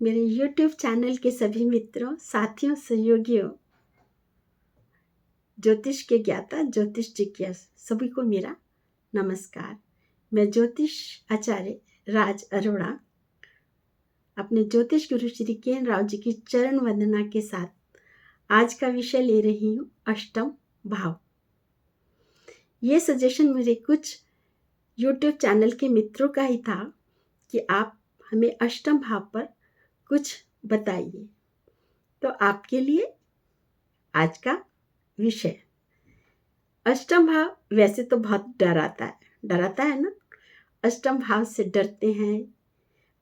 मेरे YouTube channel के सभी मित्रों, साथियों, सहयोगियों, ज्योतिष के ज्ञाता, ज्योतिष जिज्ञासु सभी को मेरा नमस्कार। मैं ज्योतिष आचार्य राज अरोड़ा अपने ज्योतिष गुरु श्री केन राव जी की चरण वंदना के साथ आज का विषय ले रही हूँ, अष्टम भाव। ये सजेशन मेरे कुछ YouTube चैनल के मित्रों का ही था कि आप हमें अष्टम भाव पर कुछ बताइए। तो आपके लिए आज का विषय, अष्टम भाव वैसे तो बहुत डराता है ना। अष्टम भाव से डरते हैं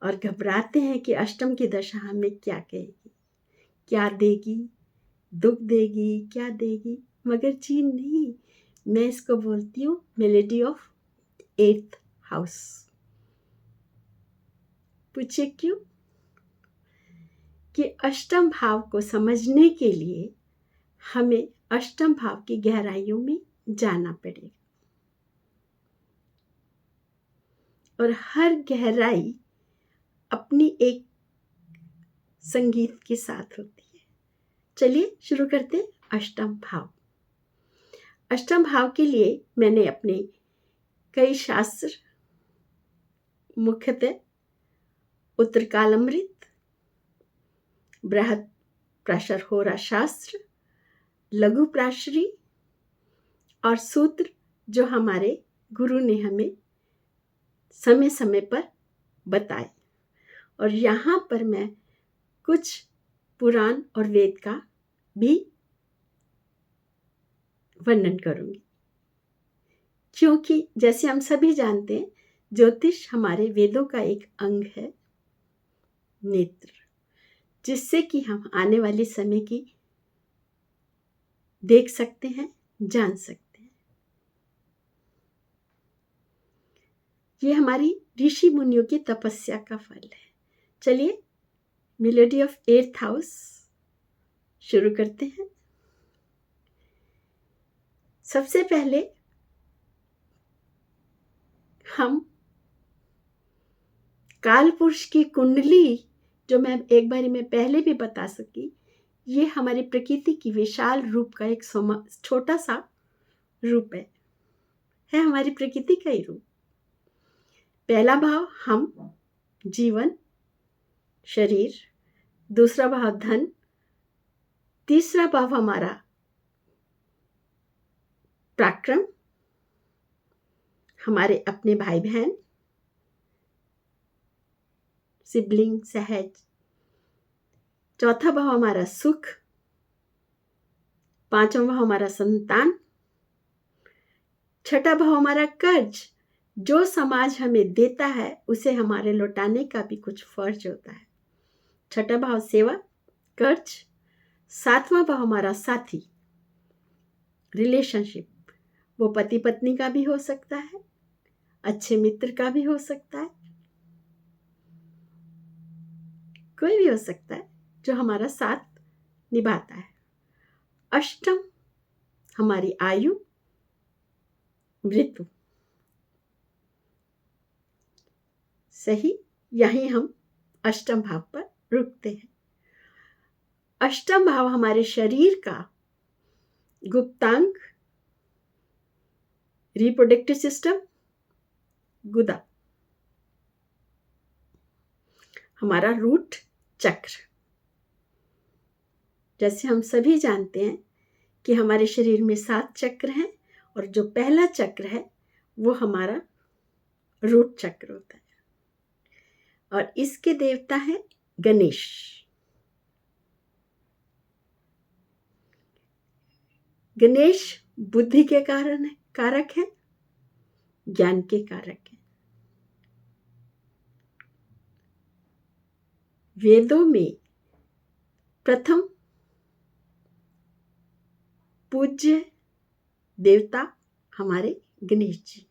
और घबराते हैं कि अष्टम की दशा हमें क्या कहेगी, क्या देगी, दुख देगी, क्या देगी। मगर जी नहीं, मैं इसको बोलती हूँ मेलेडी ऑफ 8th हाउस। पूछिए क्यों? कि अष्टम भाव को समझने के लिए हमें अष्टम भाव की गहराइयों में जाना पड़ेगा, और हर गहराई अपनी एक संगीत के साथ होती है। चलिए शुरू करते हैं। अष्टम भाव। अष्टम भाव के लिए मैंने अपने कई शास्त्र, मुख्यतः उत्तरकालामृत, बृहद प्राशर होरा शास्त्र, लघु प्राशरी और सूत्र जो हमारे गुरु ने हमें समय समय पर बताए, और यहाँ पर मैं कुछ पुराण और वेद का भी वर्णन करूंगी, क्योंकि जैसे हम सभी जानते हैं ज्योतिष हमारे वेदों का एक अंग है, नेत्र, जिससे कि हम आने वाले समय की देख सकते हैं, जान सकते हैं। ये हमारी ऋषि मुनियों की तपस्या का फल है। चलिए मेलोडी ऑफ 8th हाउस शुरू करते हैं। सबसे पहले हम काल पुरुष की कुंडली, जो मैं एक बारी में पहले भी बता सकी, ये हमारी प्रकृति की विशाल रूप का एक छोटा सा रूप है हमारी प्रकृति का ही रूप। पहला भाव हम जीवन, शरीर, दूसरा भाव धन, तीसरा भाव हमारा पराक्रम, हमारे अपने भाई बहन, सिबलिंग, सहज, चौथा भाव हमारा सुख, पांचवा भाव हमारा संतान, छठा भाव हमारा कर्ज, जो समाज हमें देता है उसे हमारे लौटाने का भी कुछ फर्ज होता है। छठा भाव सेवा, कर्ज। सातवां भाव हमारा साथी, रिलेशनशिप, वो पति पत्नी का भी हो सकता है, अच्छे मित्र का भी हो सकता है, कोई भी हो सकता है जो हमारा साथ निभाता है। अष्टम हमारी आयु, मृत्यु। सही, यहीं हम अष्टम भाव पर रुकते हैं। अष्टम भाव हमारे शरीर का गुप्तांग, रिप्रोडक्टिव सिस्टम, गुदा, हमारा रूट चक्र। जैसे हम सभी जानते हैं कि हमारे शरीर में 7 चक्र हैं, और जो पहला चक्र है वो हमारा रूट चक्र होता है, और इसके देवता है गणेश। गणेश बुद्धि के कारक है, ज्ञान के कारक है। वेदों में प्रथम पूज्य देवता हमारे गणेश जी,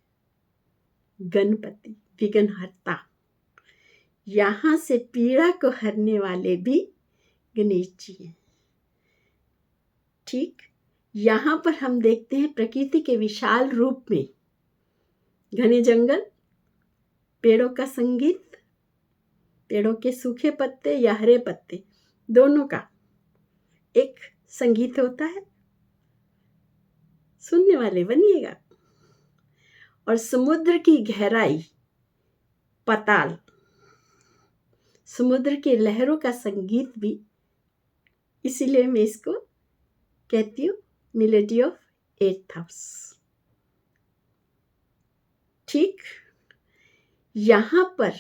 गणपति, विघ्नहर्ता। यहाँ से पीड़ा को हरने वाले भी गणेश जी हैं। ठीक, यहाँ पर हम देखते हैं प्रकृति के विशाल रूप में घने जंगल, पेड़ों का संगीत, पेड़ों के सूखे पत्ते या हरे पत्ते, दोनों का एक संगीत होता है। सुनने वाले बनिएगा। और समुद्र की गहराई, पाताल, समुद्र की लहरों का संगीत भी, इसीलिए मैं इसको कहती हूँ मेलोडी ऑफ 8th हाउस। ठीक, यहां पर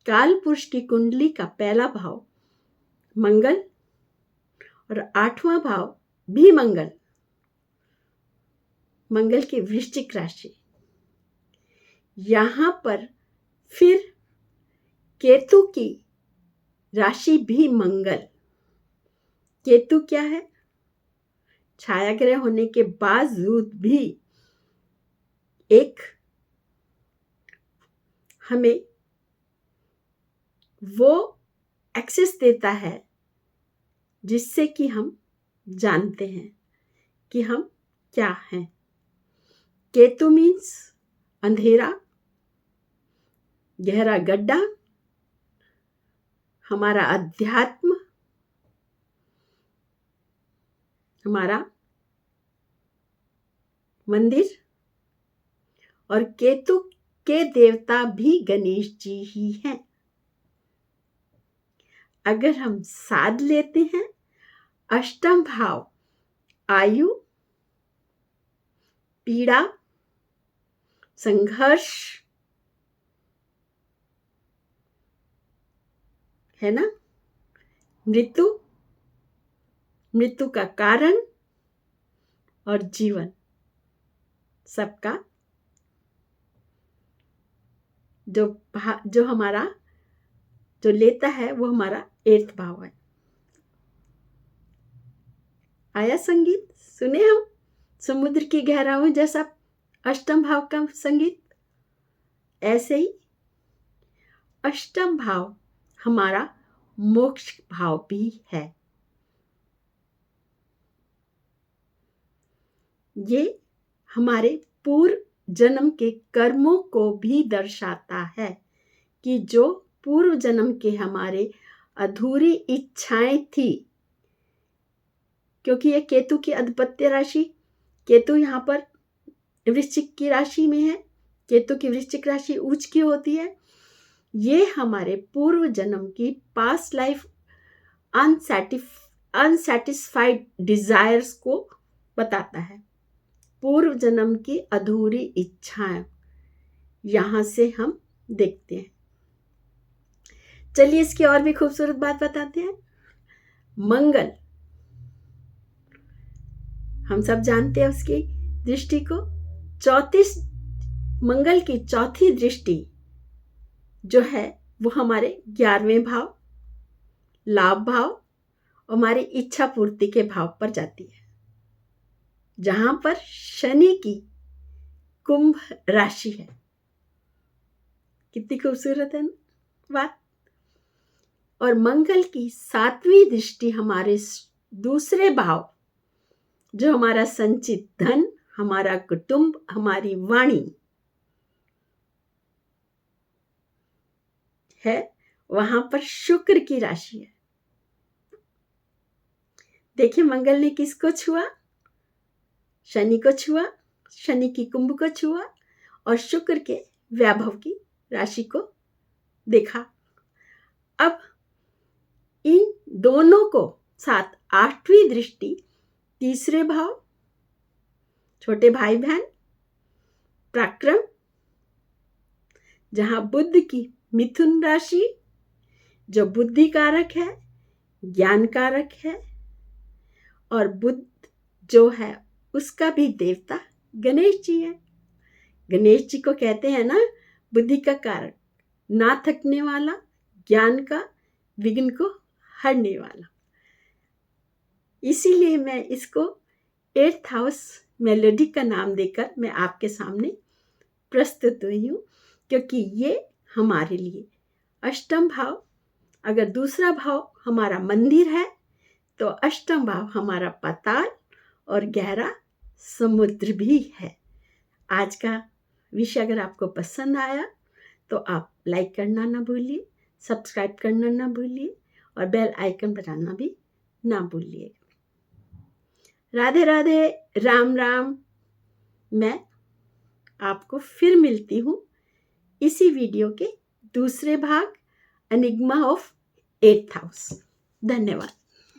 काल पुरुष की कुंडली का पहला भाव मंगल और 8वां भाव भी मंगल की वृश्चिक राशि। यहां पर फिर केतु की राशि भी मंगल। केतु क्या है? छाया ग्रह होने के बावजूद भी एक हमें वो एक्सेस देता है जिससे कि हम जानते हैं कि हम क्या हैं। केतु मीन्स अंधेरा, गहरा गड्ढा, हमारा अध्यात्म, हमारा मंदिर। और केतु के देवता भी गणेश जी ही हैं। अगर हम साध लेते हैं, अष्टम भाव आयु, पीड़ा, संघर्ष है ना, मृत्यु का कारण और जीवन, सबका जो हमारा जो लेता है वो हमारा 8th भाव है। आया संगीत? सुने हम समुद्र की गहराइयों जैसा अष्टम भाव का संगीत। ऐसे ही अष्टम भाव हमारा मोक्ष भाव भी है। ये हमारे पूर्व जन्म के कर्मों को भी दर्शाता है कि जो पूर्व जन्म के हमारे अधूरी इच्छाएं थी, क्योंकि ये केतु की अधिपत्य राशि, केतु यहाँ पर वृश्चिक की राशि में है। केतु की वृश्चिक राशि उच्च की होती है। ये हमारे पूर्व जन्म की पास्ट लाइफ अनसैटिस्फाइड डिजायर्स को बताता है। पूर्व जन्म की अधूरी इच्छाएं यहां से हम देखते हैं। चलिए इसकी और भी खूबसूरत बात बताते हैं। मंगल, हम सब जानते हैं उसकी दृष्टि को। मंगल की चौथी दृष्टि जो है वो हमारे 11वें भाव, लाभ भाव, हमारी इच्छा पूर्ति के भाव पर जाती है, जहां पर शनि की कुंभ राशि है। कितनी खूबसूरत है बात। और मंगल की 7वीं दृष्टि हमारे दूसरे भाव, जो हमारा संचित धन, हमारा कुटुंब, हमारी वाणी है, वहां पर शुक्र की राशि है। देखिए मंगल ने किसको छुआ? शनि को छुआ, शनि की कुंभ को छुआ और शुक्र के वैभव की राशि को देखा। अब इन दोनों को साथ 8वीं दृष्टि तीसरे भाव, छोटे भाई बहन, पराक्रम, जहां बुध की मिथुन राशि जो बुद्धि कारक है, ज्ञान कारक है, और बुध जो है उसका भी देवता गणेश जी है। गणेश जी को कहते हैं ना बुद्धि का कारक, ना थकने वाला, ज्ञान का, विघ्न को हरने वाला। इसीलिए मैं इसको 8th हाउस मेलोडी का नाम देकर मैं आपके सामने प्रस्तुत हुई हूँ, क्योंकि ये हमारे लिए अष्टम भाव, अगर दूसरा भाव हमारा मंदिर है तो अष्टम भाव हमारा पाताल और गहरा समुद्र भी है। आज का विषय अगर आपको पसंद आया तो आप लाइक करना ना भूलिए, सब्सक्राइब करना ना भूलिए और बेल आइकन बनाना भी ना भूलिए। राधे राधे, राम राम। मैं आपको फिर मिलती हूँ इसी वीडियो के दूसरे भाग एनिग्मा ऑफ 8th हाउस। धन्यवाद।